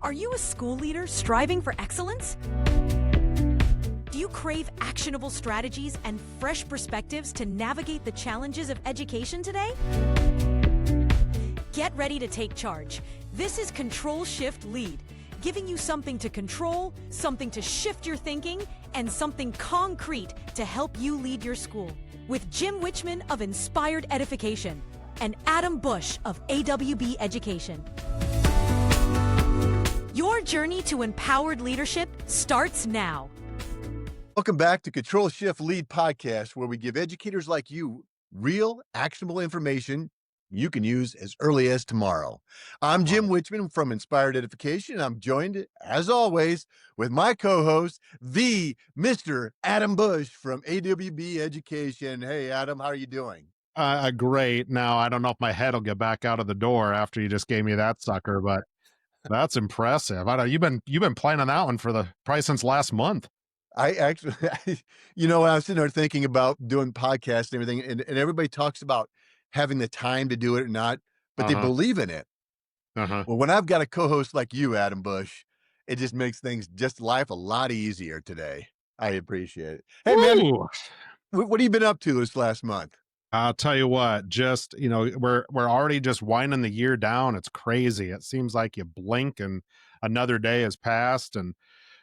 Are you a school leader striving for excellence? Do you crave actionable strategies and fresh perspectives to navigate the challenges of education today? Get ready to take charge. This is Control+Shift+Lead, giving you something to control, something to shift your thinking, and something concrete to help you lead your school. With Jim Wichman of Inspired Edification and Adam Bush of AWB Education. Your journey to empowered leadership starts now. Welcome back to Control+Shift+Lead podcast, where we give educators like you real, actionable information you can use as early as tomorrow. I'm Jim Wichman from Inspired Edification. I'm joined, as always, with my co-host, the Mr. Adam Bush from AWB Education. Hey, Adam, how are you doing? Great. Now, I don't know if my head will get back out of the door after you just gave me that sucker, but that's impressive. I know you've been playing on that one probably since last month. I actually, when I was sitting there thinking about doing podcasts and everything, and everybody talks about having the time to do it or not, but they believe in it. Well, when I've got a co-host like you, Adam Bush, it just makes life a lot easier today. I appreciate it. Hey, man, what have you been up to this last month? I'll tell you what, just, we're already just winding the year down. It's crazy. It seems like you blink and another day has passed, and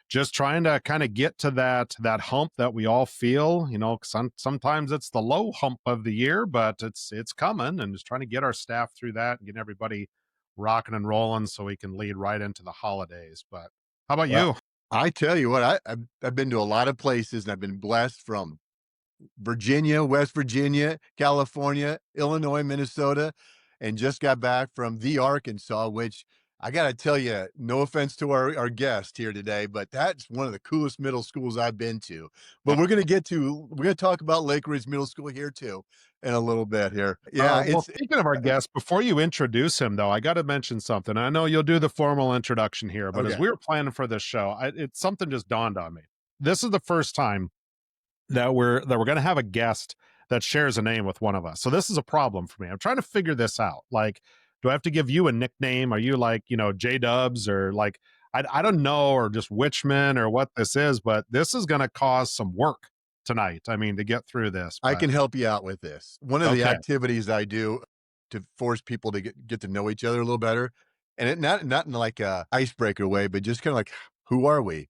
just trying to kind of get to that hump that we all feel, sometimes it's the low hump of the year, but it's coming, and just trying to get our staff through that and get everybody rocking and rolling so we can lead right into the holidays. But how about you? I tell you what, I've been to a lot of places, and I've been blessed from Virginia, West Virginia, California, Illinois, Minnesota, and just got back from the Arkansas, which I got to tell you, no offense to our guest here today, but that's one of the coolest middle schools I've been to. But we're going to talk about Lake Ridge Middle School here too in a little bit here. Yeah. Well, speaking of our guest, before you introduce him though, I got to mention something. I know you'll do the formal introduction here, but as we were planning for this show, it's something just dawned on me. This is the first time that we're going to have a guest that shares a name with one of us. So this is a problem for me. I'm trying to figure this out. Like, do I have to give you a nickname? Are you like, J-Dubs or like, I don't know, or just Wichman or what this is, but this is going to cause some work tonight. I mean, to get through this. I can help you out with this. One of the activities I do to force people to get to know each other a little better, and it not in like a icebreaker way, but just kind of like, who are we?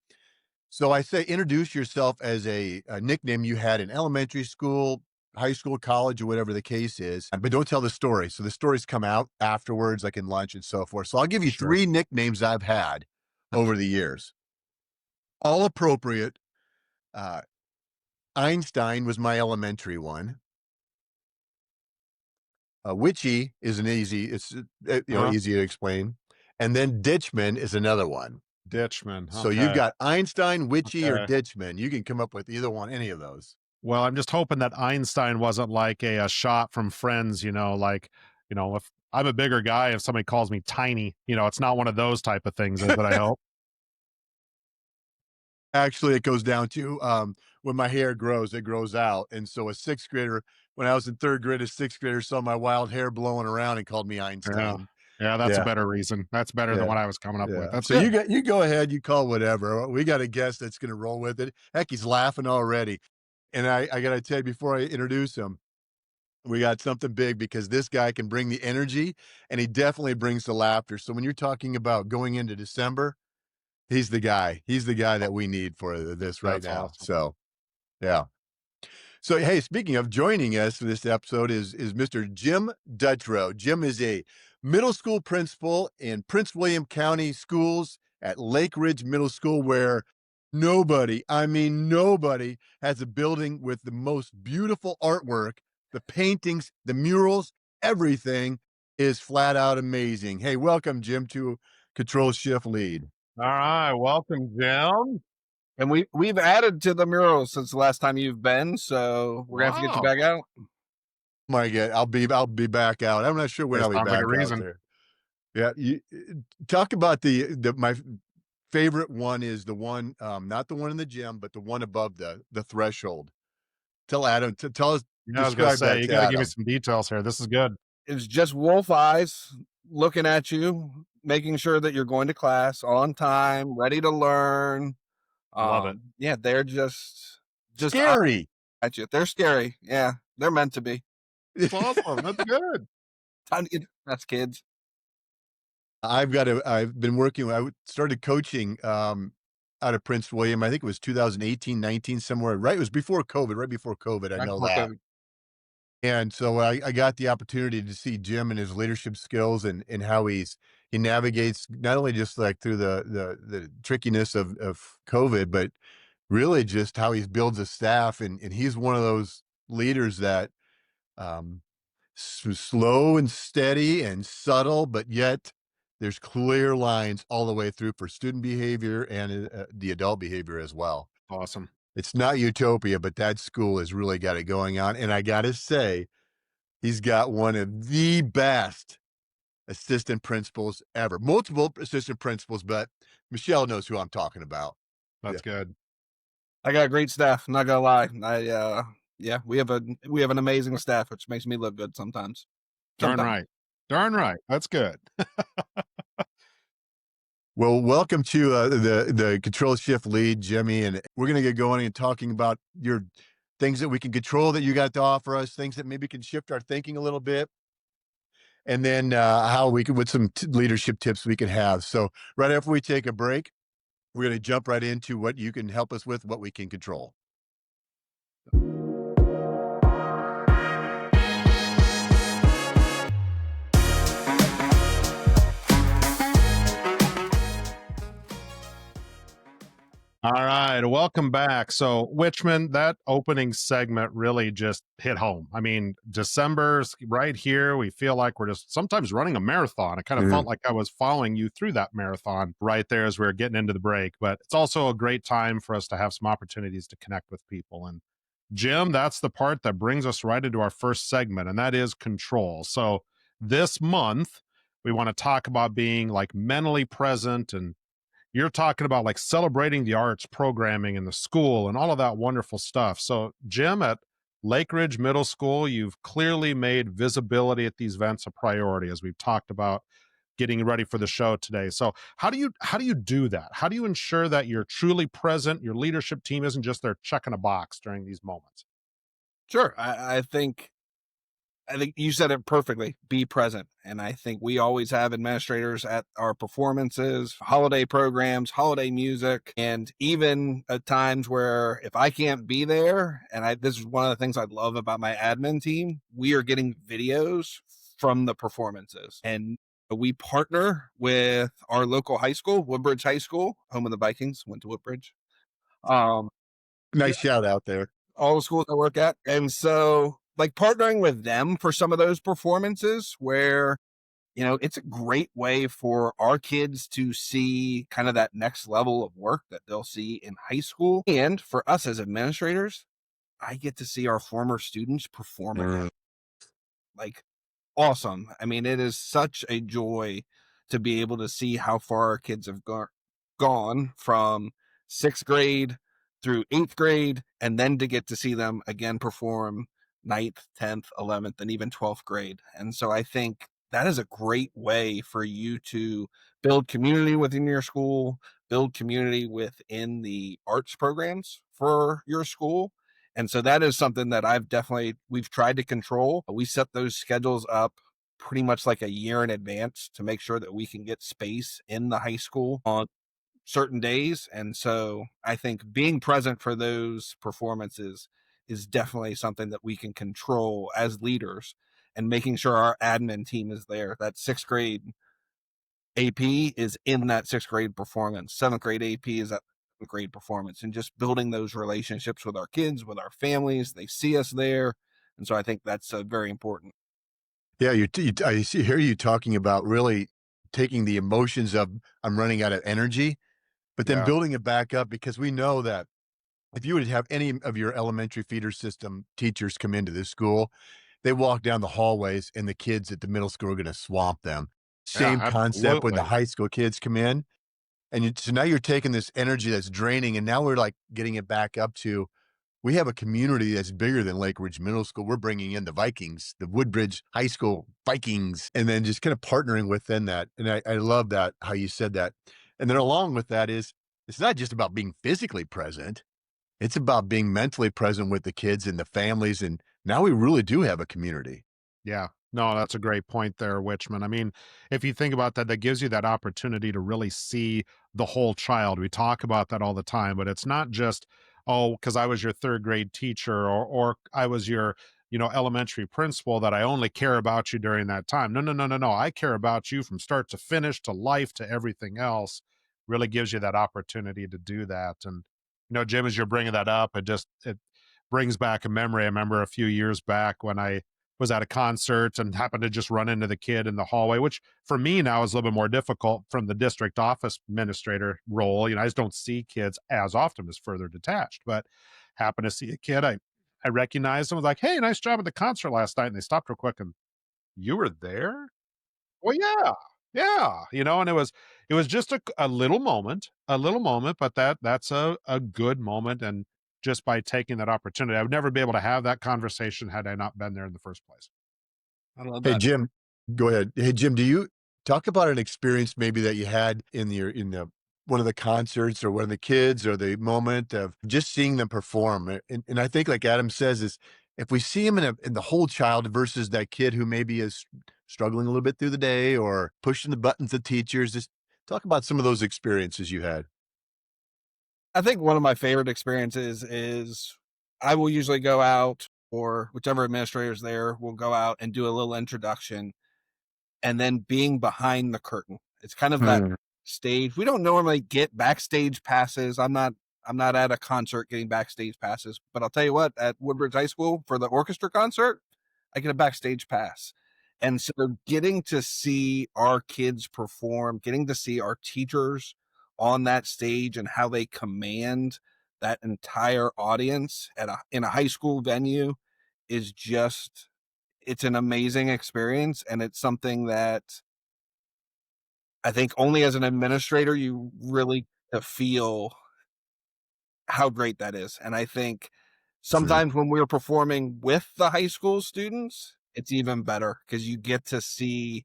So I say, introduce yourself as a nickname you had in elementary school, high school, college, or whatever the case is, but don't tell the story. So the stories come out afterwards, like in lunch and so forth. So I'll give you three nicknames I've had over the years. All appropriate. Einstein was my elementary one. Witchy is an easy to explain. And then Ditchman is another one. Ditchman. So you've got Einstein, Witchy, or Ditchman. You can come up with either one, any of those. Well, I'm just hoping that Einstein wasn't like a shot from Friends, if I'm a bigger guy, if somebody calls me tiny, it's not one of those type of things, is what I hope. Actually, it goes down to when my hair grows, it grows out. And so a sixth grader, when I was in third grade, a sixth grader saw my wild hair blowing around and called me Einstein. Yeah, that's a better reason. That's better than what I was coming up with. That's so you go ahead, you call whatever. We got a guest that's going to roll with it. Heck, he's laughing already. And I got to tell you, before I introduce him, we got something big, because this guy can bring the energy, and he definitely brings the laughter. So when you're talking about going into December, he's the guy. He's the guy that we need for this right now. Awesome. So, yeah. So, hey, speaking of, joining us for this episode is Mr. Jim Dutrow. Jim is a middle school principal in Prince William County Schools at Lake Ridge Middle School, where nobody has a building with the most beautiful artwork. The paintings, the murals, everything is flat out amazing. Hey, welcome, Jim, to Control+Shift+Lead. All right, welcome, Jim. And we've added to the murals since the last time you've been, so we're gonna have to get you back out. My God, I'll be back out. I'm not sure when I'll be back out there. Yeah, you talk about my favorite one is the one, not the one in the gym, but the one above the threshold. Tell Adam, tell us. I was going to say, you got to give me some details here. This is good. It's just wolf eyes looking at you, making sure that you're going to class on time, ready to learn. Love it. Yeah, they're just Scary. at you. They're scary. Yeah, they're meant to be. It's awesome. That's good. Time to get that's kids. I've been working, started coaching out of Prince William. I think it was 2018, 19, somewhere, right? It was before COVID, right before COVID. I Right know before that. COVID. And so I got the opportunity to see Jim and his leadership skills and how he navigates not only just like through the trickiness of COVID, but really just how he builds a staff. And he's one of those leaders that um, slow and steady and subtle, but yet there's clear lines all the way through for student behavior and the adult behavior as well. Awesome. It's not utopia, but that school has really got it going on. And I got to say, he's got one of the best assistant principals ever. Multiple assistant principals, but Michelle knows who I'm talking about. That's good. I got a great staff. Not gonna lie. Yeah, we have an amazing staff, which makes me look good sometimes. Darn right. Darn right. That's good. Well, welcome to the Control Shift Lead, Jimmy, and we're going to get going and talking about your things that we can control that you got to offer us, things that maybe can shift our thinking a little bit, and then how we can, with some leadership tips we can have. So right after we take a break, we're going to jump right into what you can help us with, what we can control. All right, welcome back. So, Witchman, that opening segment really just hit home. I mean, December's right here. We feel like we're just sometimes running a marathon. I kind of felt like I was following you through that marathon right there as we were getting into the break. But it's also a great time for us to have some opportunities to connect with people. And Jim, that's the part that brings us right into our first segment, and that is control. So, this month, we want to talk about being like mentally present, and you're talking about like celebrating the arts programming in the school and all of that wonderful stuff. So, Jim, at Lake Ridge Middle School, you've clearly made visibility at these events a priority, as we've talked about getting ready for the show today. So, how do you do that? How do you ensure that you're truly present? Your leadership team isn't just there checking a box during these moments. Sure. I think you said it perfectly. Be present. And I think we always have administrators at our performances, holiday programs, holiday music, and even at times where if I can't be there, and this is one of the things I love about my admin team, we are getting videos from the performances. And we partner with our local high school, Woodbridge High School, home of the Vikings, went to Woodbridge. Nice shout out there. All the schools I work at. And so like partnering with them for some of those performances where, it's a great way for our kids to see kind of that next level of work that they'll see in high school. And for us as administrators, I get to see our former students perform again. Like awesome. I mean, it is such a joy to be able to see how far our kids have gone from 6th grade through 8th grade, and then to get to see them again perform 9th, 10th, 11th, and even 12th grade. And so I think that is a great way for you to build community within your school, build community within the arts programs for your school. And so that is something that we've tried to control. We set those schedules up pretty much like a year in advance to make sure that we can get space in the high school on certain days. And so I think being present for those performances is definitely something that we can control as leaders, and making sure our admin team is there. That 6th grade AP is in that 6th grade performance. 7th grade AP is at 7th grade performance, and just building those relationships with our kids, with our families. They see us there. And so I think that's very important. Yeah, I hear you talking about really taking the emotions of I'm running out of energy, but then building it back up, because we know that if you would have any of your elementary feeder system teachers come into this school, they walk down the hallways and the kids at the middle school are going to swamp them. Same concept when the high school kids come in. And so now you're taking this energy that's draining, and now we're like getting it back up to we have a community that's bigger than Lake Ridge Middle School. We're bringing in the Vikings, the Woodbridge High School Vikings, and then just kind of partnering within that. And I love that, how you said that. And then along with that is, it's not just about being physically present. It's about being mentally present with the kids and the families. And now we really do have a community. Yeah. No, that's a great point there, Witchman. I mean, if you think about that, that gives you that opportunity to really see the whole child. We talk about that all the time, but it's not just, oh, because I was your third grade teacher, or I was your, elementary principal, that I only care about you during that time. No, no, no, no, no. I care about you from start to finish, to life, to everything else. Really gives you that opportunity to do that. And, Jim, as you're bringing that up, it brings back a memory. I remember a few years back when I was at a concert and happened to just run into the kid in the hallway, which for me now is a little bit more difficult from the district office administrator role. I just don't see kids as often, as further detached, but happened to see a kid. I recognized him, was like, "Hey, nice job at the concert last night." And they stopped real quick and, "You were there?" Well, yeah. Yeah. And it was just a little moment, but that's a good moment. And just by taking that opportunity, I would never be able to have that conversation had I not been there in the first place. I love Hey, that. Jim, go ahead. Hey, Jim, do you talk about an experience maybe that you had in the one of the concerts, or one of the kids, or the moment of just seeing them perform? And I think, like Adam says, is if we see him in the whole child versus that kid who maybe is struggling a little bit through the day or pushing the buttons of teachers, just talk about some of those experiences you had. I think one of my favorite experiences is I will usually go out, or whichever administrator's there will go out and do a little introduction, and then being behind the curtain. It's kind of that stage. We don't normally get backstage passes. I'm not at a concert getting backstage passes, but I'll tell you what, at Woodbridge High School for the orchestra concert, I get a backstage pass. And so getting to see our kids perform, getting to see our teachers on that stage and how they command that entire audience in a high school venue is just, it's an amazing experience. And it's something that I think only as an administrator you really feel how great that is. And I think Mhm. sometimes when we're performing with the high school students, it's even better because you get to see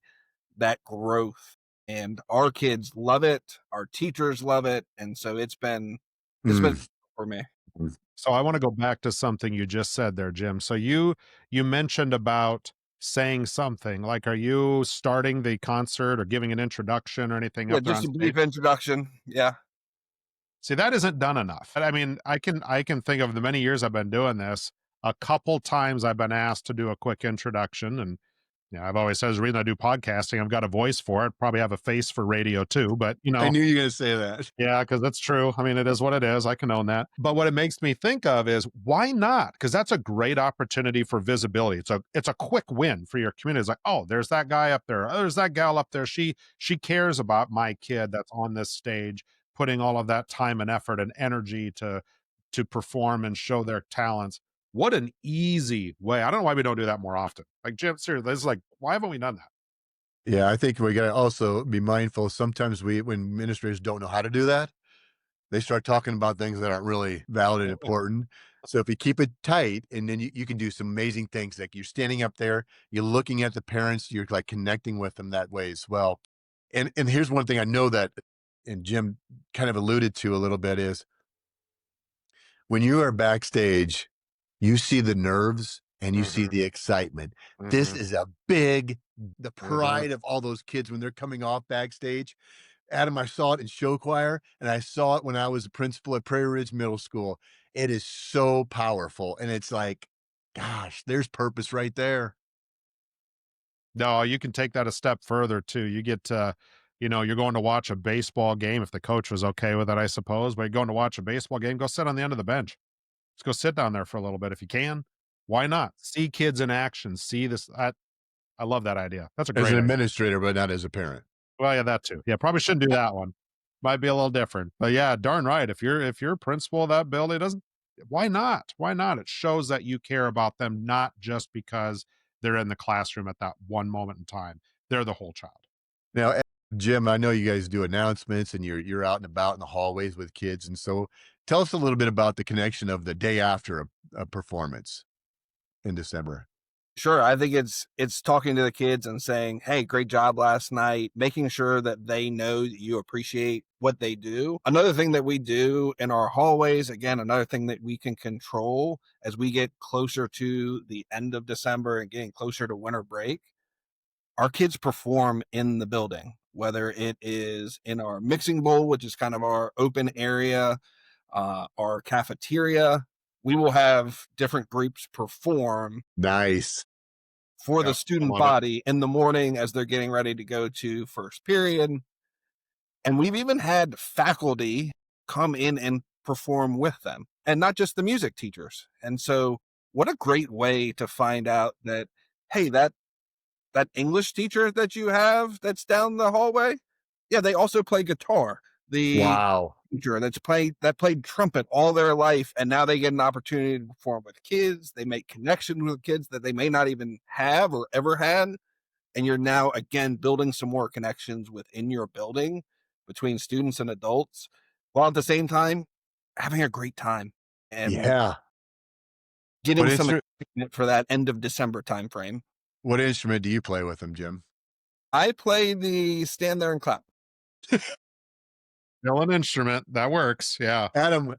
that growth. And our kids love it, our teachers love it, and so it's been Mm. for me. So I want to go back to something you just said there, Jim. So you mentioned about saying something like, are you starting the concert or giving an introduction or anything Yeah, up there just on a brief stage? introduction. Yeah. See, that isn't done enough. I mean, I can think of the many years I've been doing this. A couple times I've been asked to do a quick introduction, and I've always said, the reason I do podcasting, I've got a voice for it. Probably have a face for radio too, but I knew you were gonna say that. yeah, because that's true. I mean, it is what it is. I can own that. But what it makes me think of is, why not? Because that's a great opportunity for visibility. It's a quick win for your community. It's like, oh, there's that guy up there. Oh, there's that gal up there. She cares about my kid that's on this stage, putting all of that time and effort and energy to perform and show their talents. What an easy way. I don't know why we don't do that more often. Like, Jim, seriously, this is like, why haven't we done that? Yeah, I think we gotta also be mindful. Sometimes when administrators don't know how to do that, they start talking about things that aren't really valid and important. So if you keep it tight, and then you can do some amazing things. Like, you're standing up there, you're looking at the parents, you're like connecting with them that way as well. And here's one thing I know that, and Jim kind of alluded to a little bit, is when you are backstage, you see the nerves and you see Hmm. the excitement. This Hmm. is the Hmm. pride of all those kids when they're coming off backstage. Adam, I saw it in show choir, and I saw it when I was a principal at Prairie Ridge Middle School. It is so powerful, and it's like, gosh, there's purpose right there. No, you can take that a step further too. You get you're going to watch a baseball game if the coach was okay with it, I suppose. But you're going to watch a baseball game, go sit on the end of the bench. Just go sit down there for a little bit if you can. Why not? See kids in action. See this. I love that idea. That's a As an great idea. administrator, but not as a parent. Well, yeah, that too. Yeah, probably shouldn't do that one. Might be a little different. But yeah, darn right. If you're principal of that building, it doesn't, why not? Why not? It shows that you care about them, not just because they're in the classroom at that one moment in time. They're the whole child. Now, Jim, I know you guys do announcements and you're out and about in the hallways with kids, and so tell us a little bit about the connection of the day after a performance in December. Sure, I think it's talking to the kids and saying, "Hey, great job last night," making sure that they know that you appreciate what they do. Another thing that we do in our hallways, again, another thing that we can control as we get closer to the end of December and getting closer to winter break, our kids perform in the building, whether it is in our mixing bowl, which is kind of our open area, our cafeteria. We will have different groups perform Nice. for Yeah, the I student love it. body in the morning as they're getting ready to go to first period. And we've even had faculty come in and perform with them, and not just the music teachers. And so, what a great way to find out that, hey, that English teacher that you have that's down the hallway, yeah, they also play guitar. The Wow. teacher that played trumpet all their life, and now they get an opportunity to perform with kids. They make connections with kids that they may not even have or ever had, and you're now again building some more connections within your building between students and adults, while at the same time having a great time and Yeah. What getting some instru excitement for that end of December timeframe. what instrument do you play with them, Jim? I play the stand there and clap. Still an instrument that works. Yeah. Adam,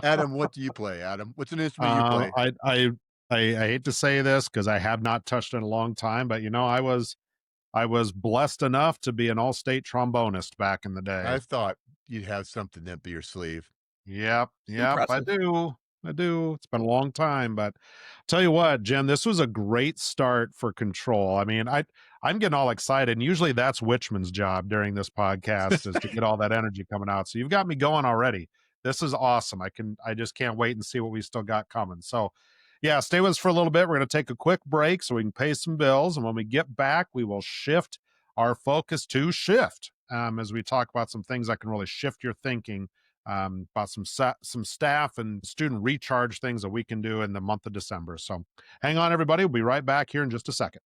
Adam, what do you play, Adam? What's an instrument you play? I hate to say this because I have not touched it in a long time, but I was blessed enough to be an all-state trombonist back in the day. I thought you'd have something up your sleeve. Yep, yep, I Impressive. do. I do. It's been a long time, but tell you what, Jim, this was a great start for Control. I mean, I'm getting all excited, and usually that's Witchman's job during this podcast is to get all that energy coming out. So you've got me going already. This is awesome. I just can't wait and see what we still got coming. So yeah, stay with us for a little bit. We're going to take a quick break so we can pay some bills, and when we get back, we will shift our focus to shift as we talk about some things that can really shift your thinking about some staff and student recharge things that we can do in the month of December. So hang on, everybody. We'll be right back here in just a second.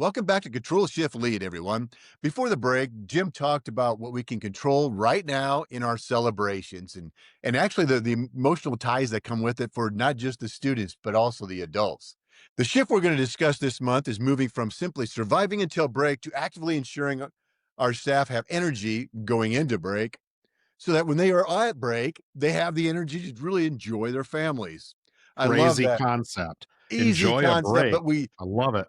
Welcome back to Control Shift Lead, everyone. Before the break, Jim talked about what we can control right now in our celebrations and actually the emotional ties that come with it for not just the students, but also the adults. The shift we're going to discuss this month is moving from simply surviving until break to actively ensuring our staff have energy going into break so that when they are at break, they have the energy to really enjoy their families. I love Crazy that. concept. Easy Enjoy a concept, break. but we I love it.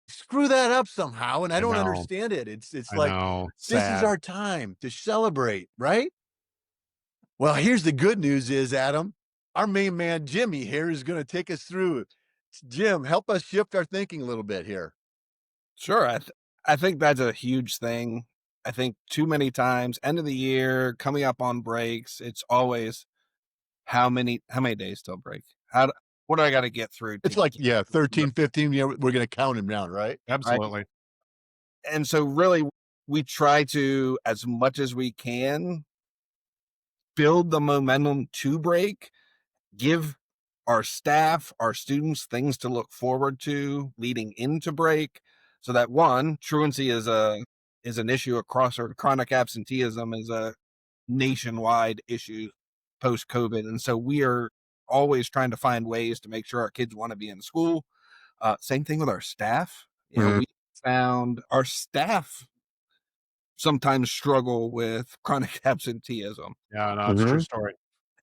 screw that up somehow, and I I don't know. understand it. It's I like, know. this is Sad. our time to celebrate, right? Well, here's the good news is, Adam, our main man, Jimmy here is gonna take us through. Jim, help us shift our thinking a little bit here. Sure. I think that's a huge thing. I think too many times, end of the year, coming up on breaks, it's always how many days till break? What do I got to get through to It's like, get yeah, through 13, 15, yeah, we're gonna count him down, right? right? Absolutely. And so really we try to, as much as we can, build the momentum to break, give our staff, our students things to look forward to leading into break, so that one, truancy is an issue across, or chronic absenteeism is a nationwide issue post COVID. And so we are always trying to find ways to make sure our kids want to be in school. Same thing with our staff. Mhm. We found our staff sometimes struggle with chronic absenteeism. Yeah, no, it's a true Mhm. story.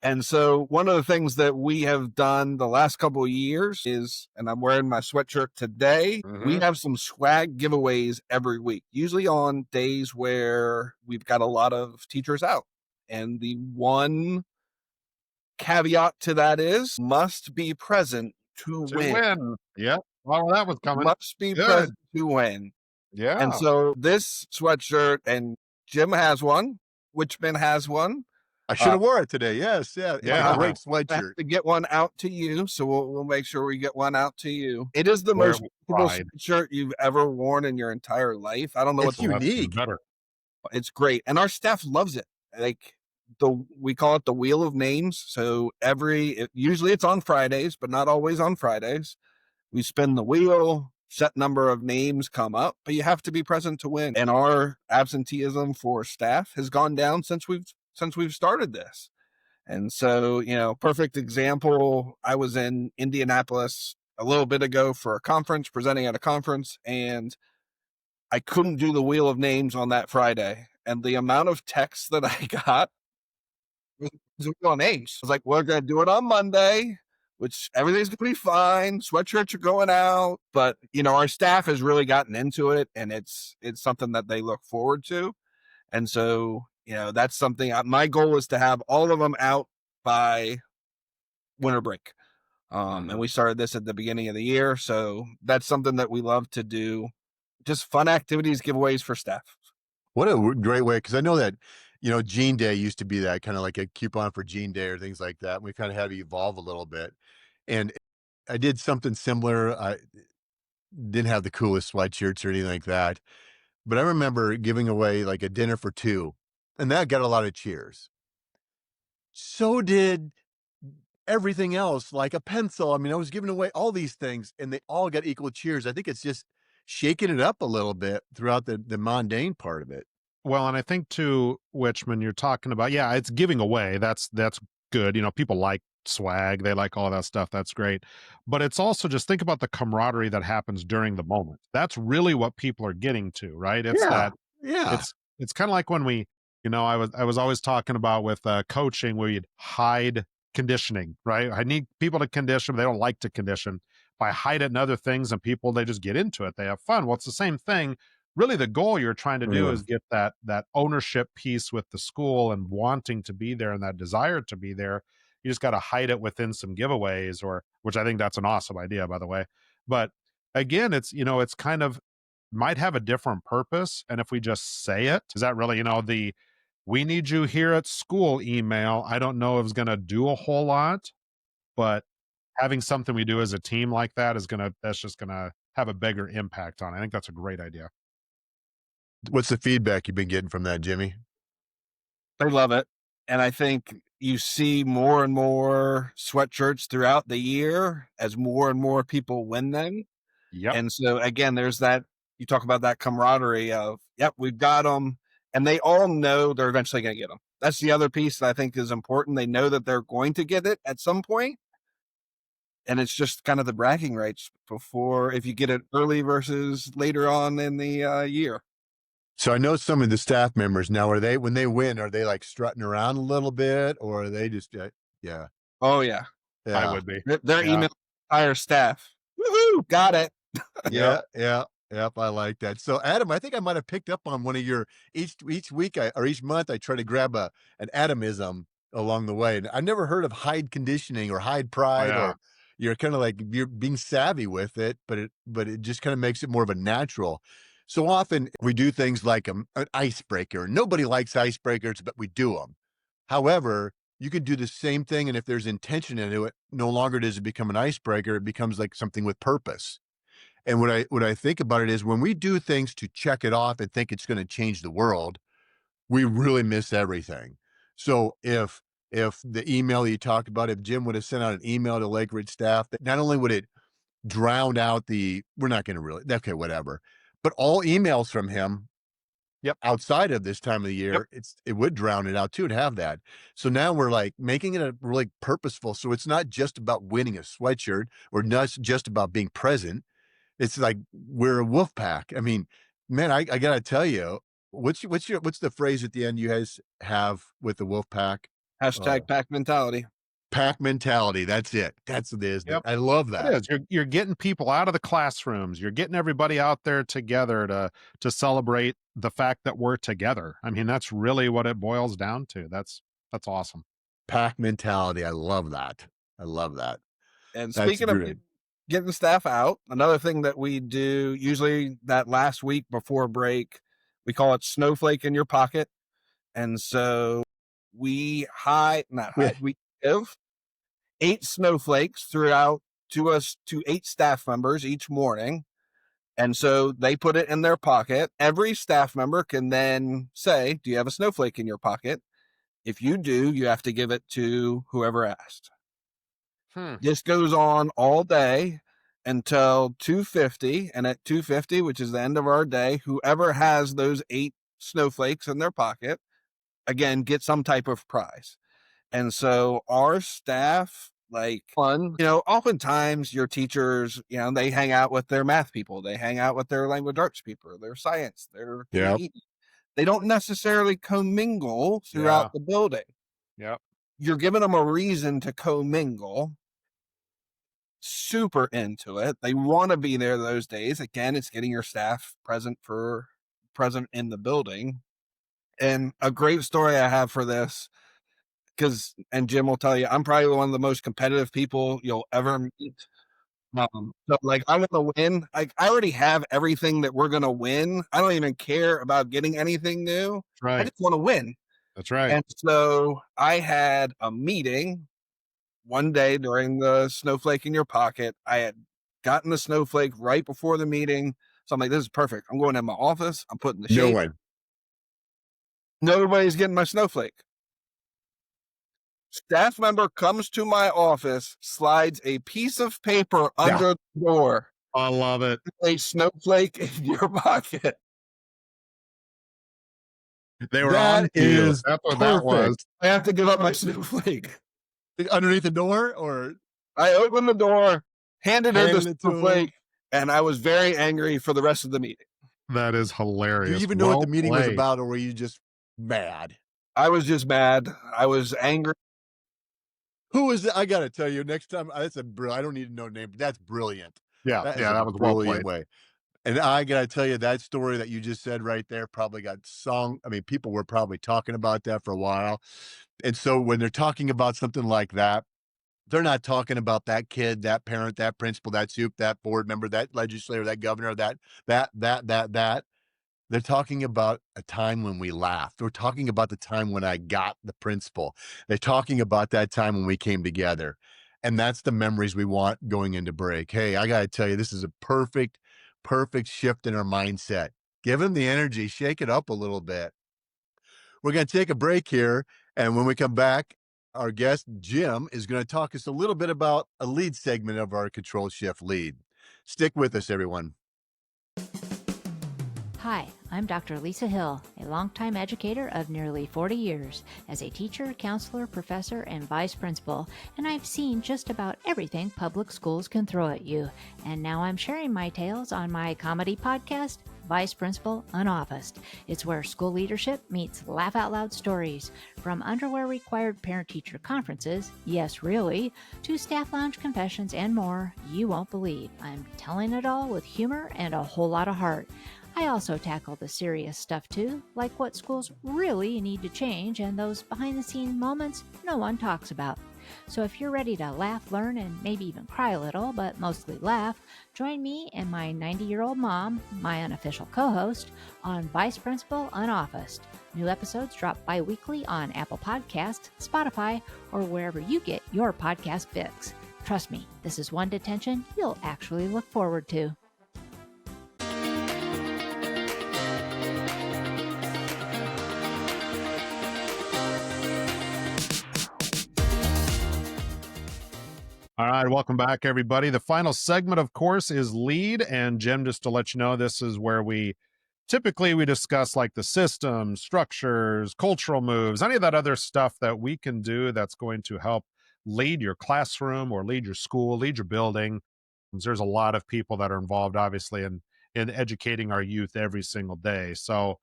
And so one of the things that we have done the last couple of years is, and I'm wearing my sweatshirt today, we Mhm. have some swag giveaways every week, usually on days where we've got a lot of teachers out. And the one caveat to that is must be present to To win. win. Yep. Well, that was coming. Must be Good. present to win. And Yeah. so this sweatshirt, and Jim has one, Witchman has one. I should have wore it today. Yes, yeah, it's a Yeah. great I have sweatshirt. to get one out to you, so we'll make sure we get one out to you. It is the Wear it most with comfortable pride. sweatshirt you've ever worn in your entire life. I don't know what It's Well, that's even unique. better. it's great, and our staff loves it. Like, we call it the wheel of names. So usually it's on Fridays, but not always on Fridays. We spin the wheel, set number of names come up, but you have to be present to win. And our absenteeism for staff has gone down since we've started this. And so, perfect example, I was in Indianapolis a little bit ago for a conference, presenting at a conference, and I couldn't do the wheel of names on that Friday. And the amount of texts that I got was wheel of names. I was like, we're going to do it on Monday, which everything's going to be fine. Sweatshirts are going out. But, our staff has really gotten into it, and it's something that they look forward to. And so, that's something my goal is to have all of them out by winter break. And we started this at the beginning of the year. So that's something that we love to do. Just fun activities, giveaways for staff. What a great way. Cause I know that, Gene Day used to be that kind of like a coupon for Gene Day or things like that. We kind of had to evolve a little bit. And I did something similar. I didn't have the coolest sweatshirts or anything like that. But I remember giving away like a dinner for two, and that got a lot of cheers. So did everything else, like a pencil. I mean, I was giving away all these things, and they all got equal cheers. I think it's just shaking it up a little bit throughout the mundane part of it. Well, and I think too, Witchman, you're talking about, yeah, it's giving away. That's good. People like swag, they like all that stuff. That's great. But it's also just think about the camaraderie that happens during the moment. That's really what people are getting to, right? It's Yeah. that Yeah. it's kind of like when we, I was always talking about with coaching where you'd hide conditioning, right? I need people to condition, but they don't like to condition. If I hide it in other things and people, they just get into it, they have fun. Well, it's the same thing. Really, the goal you're trying to do is get that ownership piece with the school and wanting to be there and that desire to be there. You just got to hide it within some giveaways, or which I think that's an awesome idea, by the way. But again, it's kind of might have a different purpose. And if we just say it, is that really, the we need you here at school email? I don't know if it's going to do a whole lot, but having something we do as a team like that that's just gonna have a bigger impact on it. I think that's a great idea. What's the feedback you've been getting from that, Jimmy? They love it. And I think you see more and more sweatshirts throughout the year as more and more people win them. Yep. And so again, there's that, you talk about that camaraderie of, yep, we've got them, and they all know they're eventually going to get them. That's the other piece that I think is important. They know that they're going to get it at some point. And it's just kind of the bragging rights before, if you get it early versus later on in the year. So I know some of the staff members now, when they win, are they like strutting around a little bit, or are they just, yeah. Oh yeah. I Yeah. would be. They're Yeah. emailing entire staff. Woohoo! Got it. Yeah. Yeah. Yep. I like that. So Adam, I think I might have picked up on one of your each week or each month, I try to grab an Adamism along the way. And I never heard of hide conditioning or hide Oh, pride, yeah. or you're kind of like, you're being savvy with it, but it just kind of makes it more of a natural. So often we do things like an icebreaker. Nobody likes icebreakers, but we do them. However, you can do the same thing, and if there's intention into it, no longer does it become an icebreaker. It becomes like something with purpose. And what I think about it is when we do things to check it off and think it's going to change the world, we really miss everything. So if the email you talked about, if Jim would have sent out an email to Lake Ridge staff, that not only would it drown out we're not going to really, okay, whatever, but all emails from him. Yep. Outside of this time of the year, it would drown it out too, to have that. So now we're like making it a really purposeful. So it's not just about winning a sweatshirt or not just about being present. It's like we're a wolf pack. I mean, man, I gotta tell you, what's the phrase at the end you guys have with the wolf pack? Hashtag pack mentality. Pack mentality. That's it. That's what it is. Yep. I love It that. is. You're getting people out of the classrooms. You're getting everybody out there together to celebrate the fact that we're together. I mean, that's really what it boils down to. That's awesome. Pack mentality. I love that. I love that. And That's speaking of great. getting staff out, another thing that we do usually that last week before break, we call it snowflake in your pocket. And so we we give 8 snowflakes throughout to 8 staff members each morning. And so they put it in their pocket. Every staff member can then say, do you have a snowflake in your pocket? If you do, you have to give it to whoever asked. Hmm. This goes on all day until 2:50, and at 2:50, which is the end of our day, whoever has those 8 snowflakes in their pocket, again, get some type of prize. And so our staff, like, fun, oftentimes your teachers, they hang out with their math people, they hang out with their language arts people, their science, their Yep. PE. They don't necessarily commingle throughout the building. Yep. You're giving them a reason to commingle. Super into it. They want to be there those days. Again, it's getting your staff present in the building. And a great story I have for this, and Jim will tell you, I'm probably one of the most competitive people you'll ever meet. So like, I want to win. Like, I already have everything that we're going to win. I don't even care about getting anything new. Right. I just want to win. That's right. And so I had a meeting one day during the snowflake in your pocket. I had gotten the snowflake right before the meeting. So I'm like, this is perfect. I'm going in my office. I'm putting the shape. No one. Nobody's getting my snowflake. Staff member comes to my office, slides a piece of paper under the door. I love it. A snowflake in your pocket. They were That on to you. is That's what that was. perfect. I have to give up my snowflake. Underneath the door, or I opened the door, handed her the Handed it to him. snowflake, and I was very angry for the rest of the meeting. That is hilarious. do you even know what the meeting was played. about, or were you just mad? I was just mad. I was angry. Who was it? I got to tell you, next time, that's I don't need to know name, but that's brilliant. Yeah, That is yeah, a that was well brilliant played. way. And I got to tell you, that story that you just said right there probably got sung. I mean, people were probably talking about that for a while. And so when they're talking about something like that, they're not talking about that kid, that parent, that principal, that soup, that board member, that legislator, that governor, that. They're talking about a time when we laughed. They're talking about the time when I got the principal. They're talking about that time when we came together. And that's the memories we want going into break. Hey, I got to tell you, this is a perfect shift in our mindset. Give them the energy, shake it up a little bit. We're going to take a break here. And when we come back, our guest, Jim, is going to talk us a little bit about a lead segment of our Control Shift Lead. Stick with us, everyone. Hi, I'm Dr. Lisa Hill, a longtime educator of nearly 40 years as a teacher, counselor, professor, and vice principal, and I've seen just about everything public schools can throw at you. And now I'm sharing my tales on my comedy podcast, Vice Principal Unofficed. It's where school leadership meets laugh out loud stories. From underwear required parent teacher conferences, yes really, to staff lounge confessions and more, you won't believe. I'm telling it all with humor and a whole lot of heart. I also tackle the serious stuff too, like what schools really need to change and those behind-the-scenes moments no one talks about. So if you're ready to laugh, learn, and maybe even cry a little, but mostly laugh, join me and my 90-year-old mom, my unofficial co-host, on Vice Principal Unofficed. New episodes drop bi-weekly on Apple Podcasts, Spotify, or wherever you get your podcast fix. Trust me, this is one detention you'll actually look forward to. All right, welcome back, everybody. The final segment, of course, is lead. And Jim, just to let you know, this is where we typically discuss like the systems, structures, cultural moves, any of that other stuff that we can do that's going to help lead your classroom or lead your school, lead your building. There's a lot of people that are involved, obviously, in educating our youth every single day. So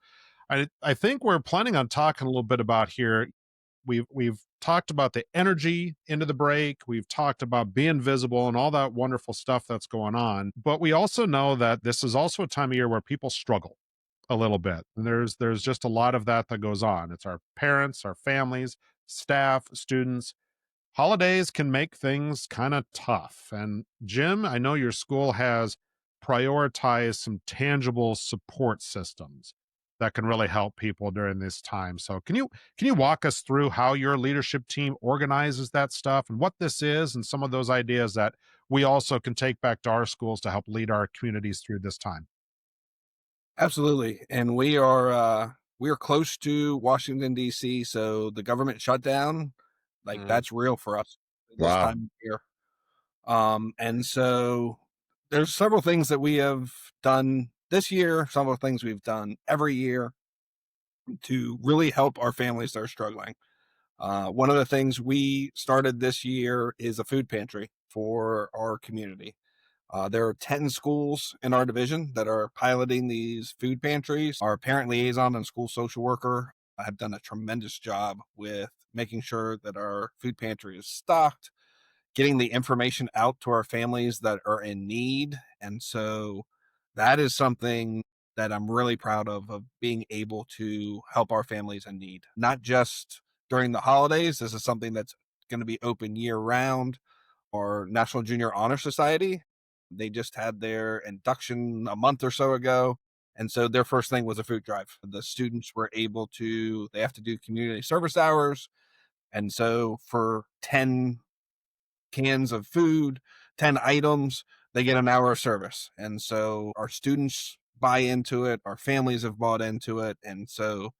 I think we're planning on talking a little bit about here. We've talked about the energy into the break. We've talked about being visible and all that wonderful stuff that's going on. But we also know that this is also a time of year where people struggle a little bit. And there's just a lot of that goes on. It's our parents, our families, staff, students. Holidays can make things kind of tough. And Jim, I know your school has prioritized some tangible support systems that can really help people during this time. So can you walk us through how your leadership team organizes that stuff and what this is and some of those ideas that we also can take back to our schools to help lead our communities through this time? Absolutely. And we we're close to Washington, D.C., so the government shutdown, like, Mhm. that's real for us this Wow. time of year. And so there's several things that we have done this year, several things we've done every year to really help our families that are struggling. One of the things we started this year is a food pantry for our community. There are 10 schools in our division that are piloting these food pantries. Our parent liaison and school social worker have done a tremendous job with making sure that our food pantry is stocked, getting the information out to our families that are in need. And so that is something that I'm really proud of being able to help our families in need, not just during the holidays. This is something that's going to be open year round. Our National Junior Honor Society, they just had their induction a month or so ago. And so their first thing was a food drive. The students were able to, they have to do community service hours. And so for 10 cans of food, 10 items, they get an hour of service. And so our students buy into it, our families have bought into it. And so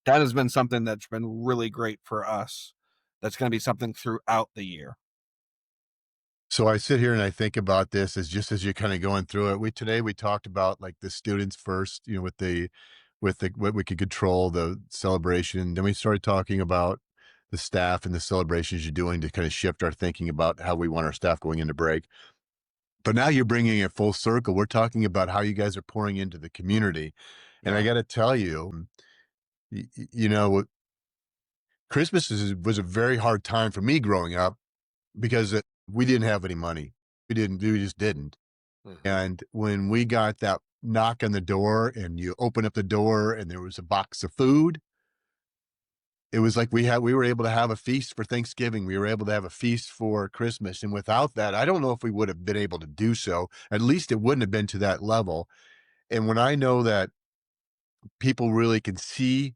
that has been something that's been really great for us. That's going to be something throughout the year. So I sit here and I think about this as just as you're kind of going through it. Today we talked about like the students first, with the what we could control the celebration. Then we started talking about the staff and the celebrations you're doing to kind of shift our thinking about how we want our staff going into break. But now you're bringing it full circle. We're talking about how you guys are pouring into the community. And I Yeah. got to tell you, Christmas was a very hard time for me growing up because we didn't have any money. We just didn't. Mhm. And when we got that knock on the door and you open up the door and there was a box of food, it was like we were able to have a feast for Thanksgiving. We were able to have a feast for Christmas. And without that, I don't know if we would have been able to do so. At least it wouldn't have been to that level. And when I know that people really can see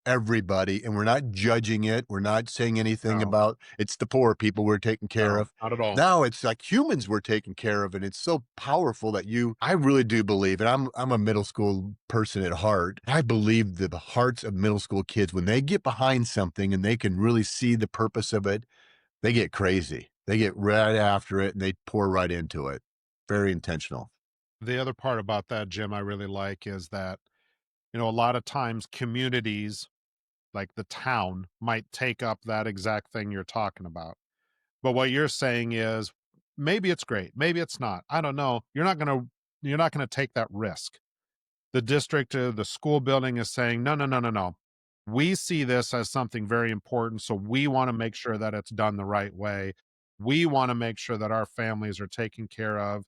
everybody and we're not judging it, we're not saying anything No, about it's the poor people we're taking care no, of. not at all. Now it's like humans we're taking care of, and it's so powerful that I really do believe, and I'm a middle school person at heart. I believe that the hearts of middle school kids, when they get behind something and they can really see the purpose of it, they get crazy. They get right after it and they pour right into it. Very intentional. The other part about that, Jim, I really like is that, a lot of times communities like the town might take up that exact thing you're talking about. But what you're saying is maybe it's great, maybe it's not. I don't know. You're not going to take that risk. The district, the school building is saying, no, no, no, no, no. We see this as something very important. So we want to make sure that it's done the right way. We want to make sure that our families are taken care of.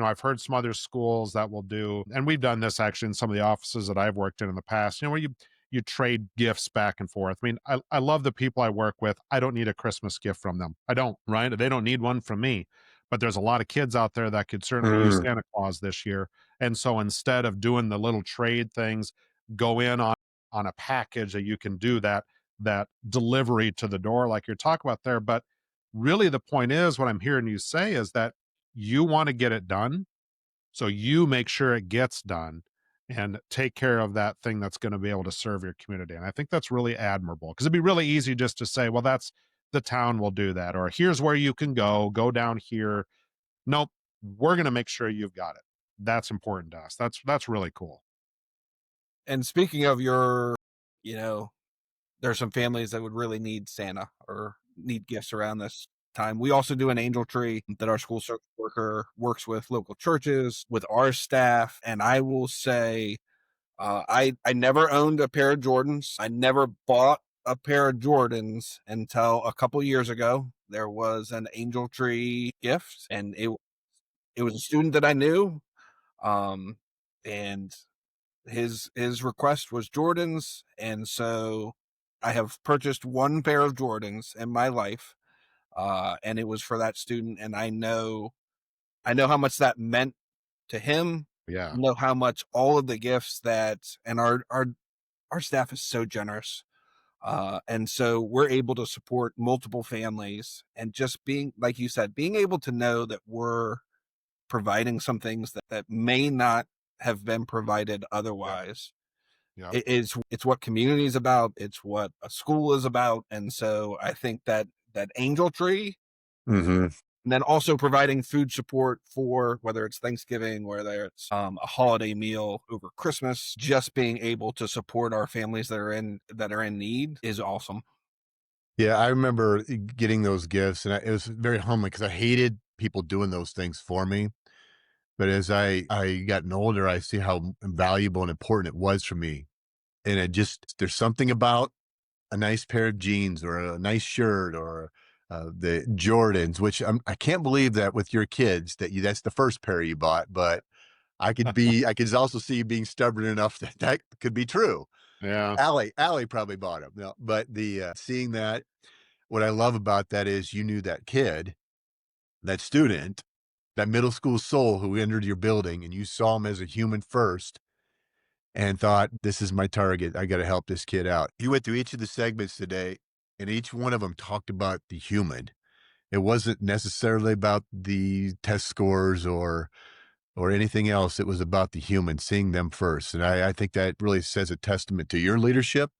I've heard some other schools that will do, and we've done this actually in some of the offices that I've worked in the past, where you trade gifts back and forth. I mean, I love the people I work with. I don't need a Christmas gift from them. I don't, right? They don't need one from me. But there's a lot of kids out there that could certainly use Mm. Santa Claus this year. And so instead of doing the little trade things, go in on a package that you can do that delivery to the door like you're talking about there. But really the point is what I'm hearing you say is that you want to get it done. So you make sure it gets done and take care of that thing that's going to be able to serve your community. And I think that's really admirable because it'd be really easy just to say, well, that's the town will do that, or here's where you can go down here. Nope, we're going to make sure you've got it. That's important to us. That's really cool. And speaking of you know, there are some families that would really need Santa or need gifts around this time. We also do an angel tree that our school social worker works with local churches, with our staff. And I will say, I never owned a pair of Jordans. I never bought a pair of Jordans until a couple years ago. There was an angel tree gift, and it was a student that I knew. And his request was Jordans, and so I have purchased one pair of Jordans in my life, and it was for that student. And I know how much that meant to him. I Yeah. know how much all of the gifts and our staff is so generous. And so we're able to support multiple families, and just being, like you said, being able to know that we're providing some things that may not have been provided Yeah. otherwise Yeah. It's what community is about. It's what a school is about. And so I think that angel tree, Mm-hmm. and then also providing food support for whether it's Thanksgiving, whether it's a holiday meal over Christmas, just being able to support our families that are in need is awesome. Yeah, I remember getting those gifts, and it was very humbling because I hated people doing those things for me. But as I gotten older, I see how valuable and important it was for me. And it just there's something about a nice pair of jeans or a nice shirt or the Jordans, which I can't believe that with your kids that's the first pair you bought. But I could also see you being stubborn enough that that could be true. Yeah. Allie probably bought them. No, but the seeing that, what I love about that is you knew that kid, that student, that middle school soul who entered your building, and you saw him as a human first and thought, this is my target. I got to help this kid out. You went through each of the segments today, and each one of them talked about the human. It wasn't necessarily about the test scores or anything else. It was about the human, seeing them first. And I think that really says a testament to your leadership.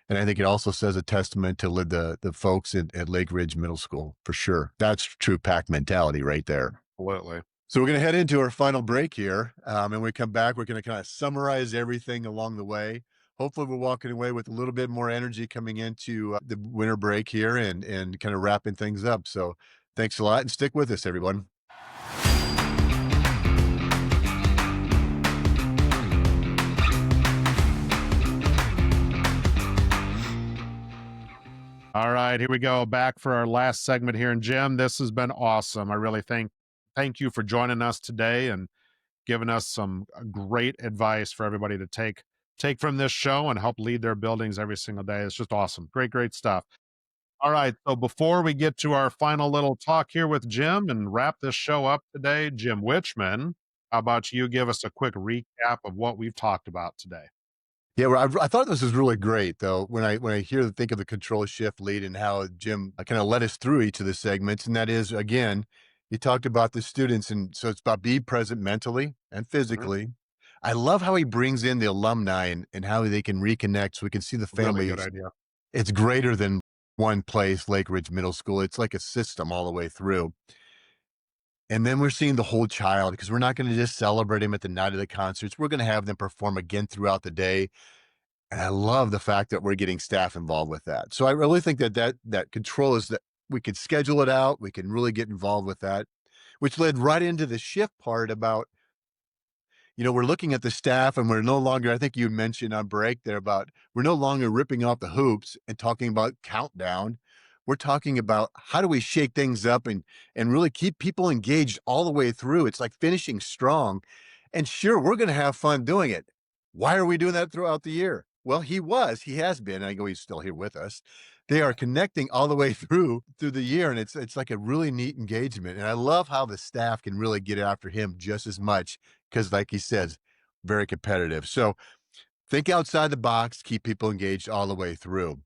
And I think it also says a testament to the folks at Lake Ridge Middle School, for sure. That's true pack mentality right there. Absolutely. So we're going to head into our final break here. And when we come back, we're going to kind of summarize everything along the way. Hopefully we're walking away with a little bit more energy coming into the winter break here and kind of wrapping things up. So thanks a lot and stick with us, everyone. All right, here we go. Back for our last segment here. And Jim, this has been awesome. I really thank you for joining us today and giving us some great advice for everybody to take from this show and help lead their buildings every single day. It's just awesome. Great stuff. All right, so before we get to our final little talk here with Jim and wrap this show up today, Jim Witchman, how about you give us a quick recap of what we've talked about today? Yeah, well, I thought this was really great, though. When I think of the control shift lead and how Jim kind of led us through each of the segments, and that is again, you talked about the students, and so it's about be present mentally and Mhm. physically. I love how he brings in the alumni and how they can reconnect, so we can see the Really good families. idea. It's greater than one place, Lake Ridge Middle School. It's like a system all the way through. And then we're seeing the whole child because we're not going to just celebrate him at the night of the concerts. We're going to have them perform again throughout the day. And I love the fact that we're getting staff involved with that. So I really think that control is that we could schedule it out. We can really get involved with that, which led right into the shift part about, we're looking at the staff and we're no longer, I think you mentioned on break there about, we're no longer ripping off the hoops and talking about countdown. We're talking about how do we shake things up and really keep people engaged all the way through. It's like finishing strong. And sure, we're going to have fun doing it. Why are we doing that throughout the year? Well, he has been. I know he's still here with us. They are connecting all the way through the year, and it's like a really neat engagement. And I love how the staff can really get after him just as much because, like he says, very competitive. So think outside the box, keep people engaged all the way through.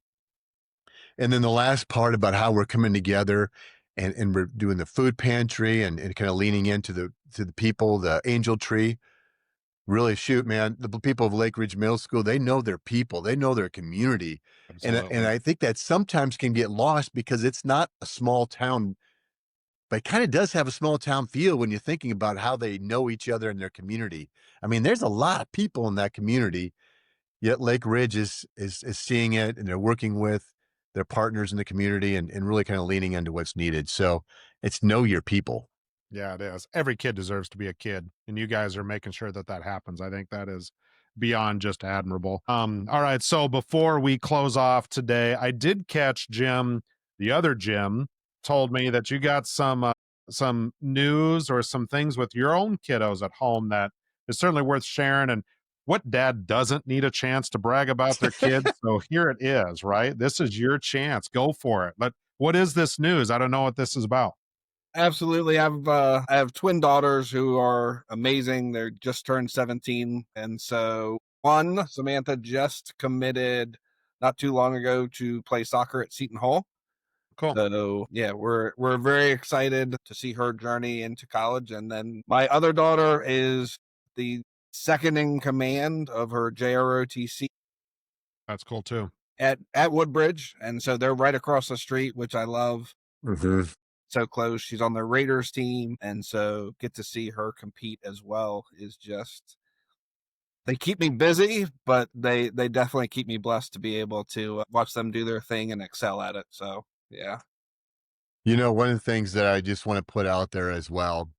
And then the last part about how we're coming together and we're doing the food pantry and kind of leaning into the people, the angel tree. Really, shoot, man, the people of Lake Ridge Middle School, they know their people, they know their community. And Absolutely. I think that sometimes can get lost because it's not a small town, but it kind of does have a small town feel when you're thinking about how they know each other in their community. I mean, there's a lot of people in that community, yet Lake Ridge is seeing it and they're working with their partners in the community and really kind of leaning into what's needed. So it's know your people. Yeah, it is. Every kid deserves to be a kid, and you guys are making sure that that happens. I think that is beyond just admirable. All right. So before we close off today, I did catch Jim, the other Jim, told me that you got some news or some things with your own kiddos at home that is certainly worth sharing. And what dad doesn't need a chance to brag about their kids? So here it is. Right. This is your chance. Go for it. But what is this news? I don't know what this is about. Absolutely. I have twin daughters who are amazing. They're just turned 17. And so one, Samantha, just committed not too long ago to play soccer at Seton Hall. Cool. So yeah, we're very excited to see her journey into college. And then my other daughter is the second in command of her JROTC That's cool too. at Woodbridge, and so they're right across the street, which I love. Mhm. So close. She's on the Raiders team, and so get to see her compete as well is just, they keep me busy, but they definitely keep me blessed to be able to watch them do their thing and excel at it. So yeah. You know, one of the things that I just want to put out there as well,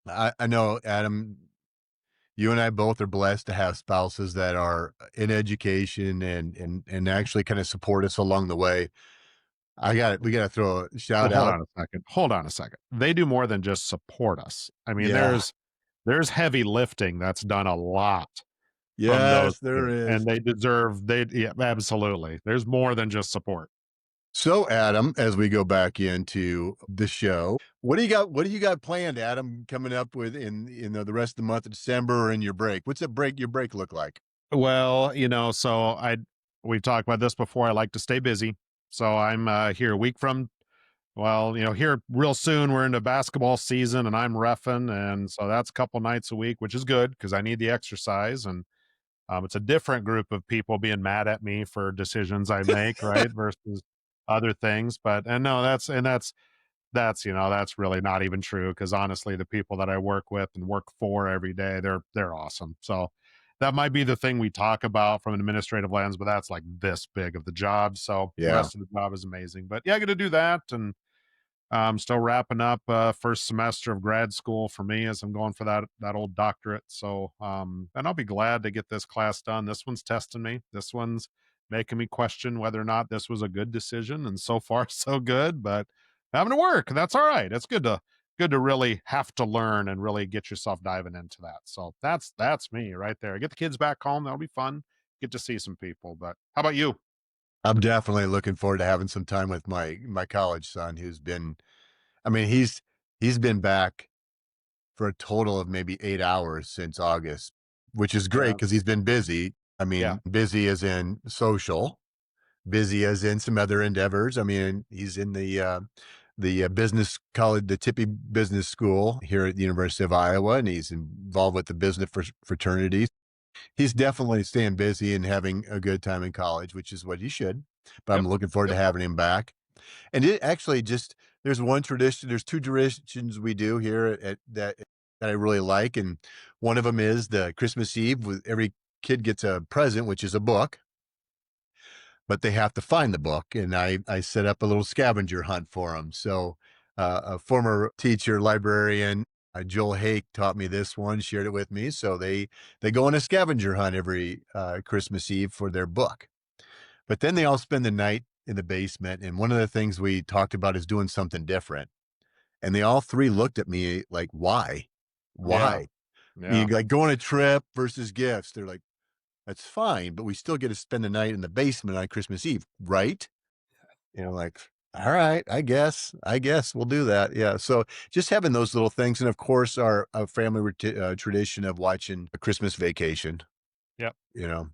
I know, Adam, you and I both are blessed to have spouses that are in education and actually kind of support us along the way. We got to throw a Well, shout hold out. on a second. Hold on a second. They do more than just support us. I mean, Yeah. there's heavy lifting that's done a lot from those Yes, there two, is. and yeah, absolutely. There's more than just support. So, Adam, as we go back into the show, what do you got? What do you got planned, Adam, coming up with in the rest of the month of December or in your break? What's your break look like? Well, we've talked about this before. I like to stay busy. So I'm here a week from, well, here real soon we're into basketball season and I'm reffing. And so that's a couple nights a week, which is good because I need the exercise. And it's a different group of people being mad at me for decisions I make, right? Versus other things. But, and no, that's really not even true because honestly, the people that I work with and work for every day, they're awesome. So that might be the thing we talk about from an administrative lens, but that's like this big of the job. So the Yeah. rest of the job is amazing. But yeah, I got to do that, and still wrapping up first semester of grad school for me as I'm going for that old doctorate. So and I'll be glad to get this class done. This one's testing me. This one's making me question whether or not this was a good decision. And so far, so good. But having to work, that's all right. It's good to really have to learn and really get yourself diving into that. So that's me right there. Get the kids back home. That'll be fun. Get to see some people. But how about you? I'm definitely looking forward to having some time with my college son who's been, I mean, he's been back for a total of maybe 8 hours since August, which is great Yeah. because he's been busy. I Yeah. mean, busy as in social, busy as in some other endeavors. I mean, he's in the business college, the Tippy Business School here at the University of Iowa, and he's involved with the business fraternities. He's definitely staying busy and having a good time in college, which is what he should. But I'm Yep. looking forward to Yep. having him back. And it actually just there's two traditions we do here at that I really like, and one of them is the Christmas Eve with every kid gets a present, which is a book, but they have to find the book, and I set up a little scavenger hunt for them. So, a former teacher, librarian, Joel Hake taught me this one, shared it with me. So they go on a scavenger hunt every Christmas Eve for their book. But then they all spend the night in the basement, and one of the things we talked about is doing something different. And they all three looked at me like, "Why? Yeah. Why? You Yeah. like go on a trip versus gifts." They're like, "That's fine, but we still get to spend the night in the basement on Christmas Eve, right?" Like, "All right, I guess we'll do that." Yeah. So just having those little things, and of course, our family tradition of watching a Christmas Vacation. Yep. You know,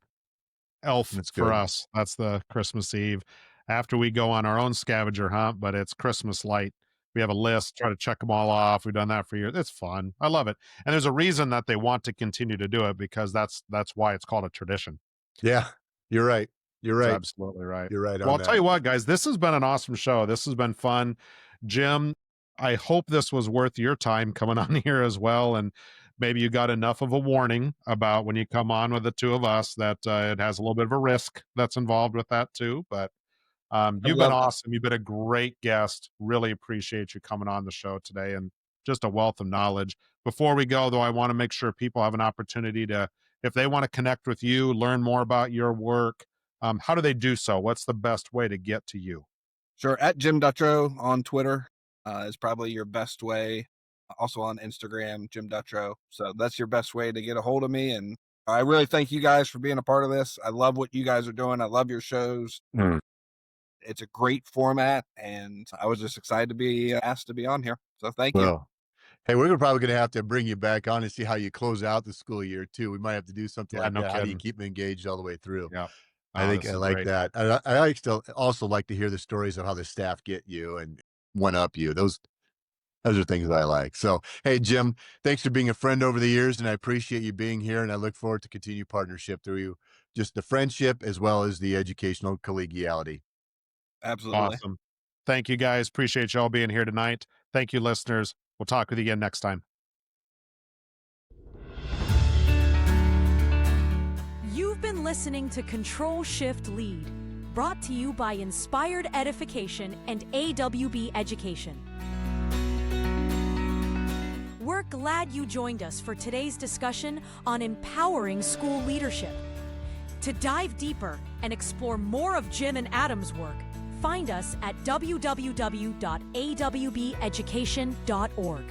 Elf that's for good. us. That's the Christmas Eve after we go on our own scavenger hunt, but it's Christmas light. We have a list, try to check them all off. We've done that for years. It's fun. I love it. And there's a reason that they want to continue to do it because that's why it's called a tradition. Yeah, you're right. You're That's right. absolutely right. You're right Well, on I'll tell that. you what, guys, this has been an awesome show. This has been fun. Jim, I hope this was worth your time coming on here as well. And maybe you got enough of a warning about when you come on with the two of us that it has a little bit of a risk that's involved with that too. But I you've been love it. awesome. You've been a great guest. Really appreciate you coming on the show today and just a wealth of knowledge. Before we go, though, I want to make sure people have an opportunity to, if they want to connect with you, learn more about your work, how do they do so? What's the best way to get to you? Sure. At Jim Dutrow on Twitter is probably your best way. Also on Instagram, Jim Dutrow. So that's your best way to get a hold of me. And I really thank you guys for being a part of this. I love what you guys are doing. I love your shows. Mm. It's a great format, and I was just excited to be asked to be on here. So thank you. Well, hey, we're probably gonna have to bring you back on and see how you close out the school year too. We might have to do something Yeah, like no that. How do you kidding. keep them engaged all the way through? Yeah. I Oh, think this I is like great. that. I like still also like to hear the stories of how the staff get you and one up you. Those are things that I like. So, hey, Jim, thanks for being a friend over the years, and I appreciate you being here. And I look forward to continue partnership just the friendship as well as the educational collegiality. Absolutely. Awesome. Thank you guys. Appreciate y'all being here tonight. Thank you, listeners. We'll talk with you again next time. You've been listening to Control+Shift+Lead, brought to you by Inspired Edification and AWB Education. We're glad you joined us for today's discussion on empowering school leadership. To dive deeper and explore more of Jim and Adam's work, find us at www.awbeducation.org.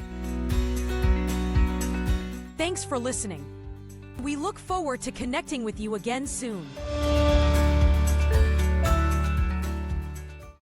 Thanks for listening. We look forward to connecting with you again soon.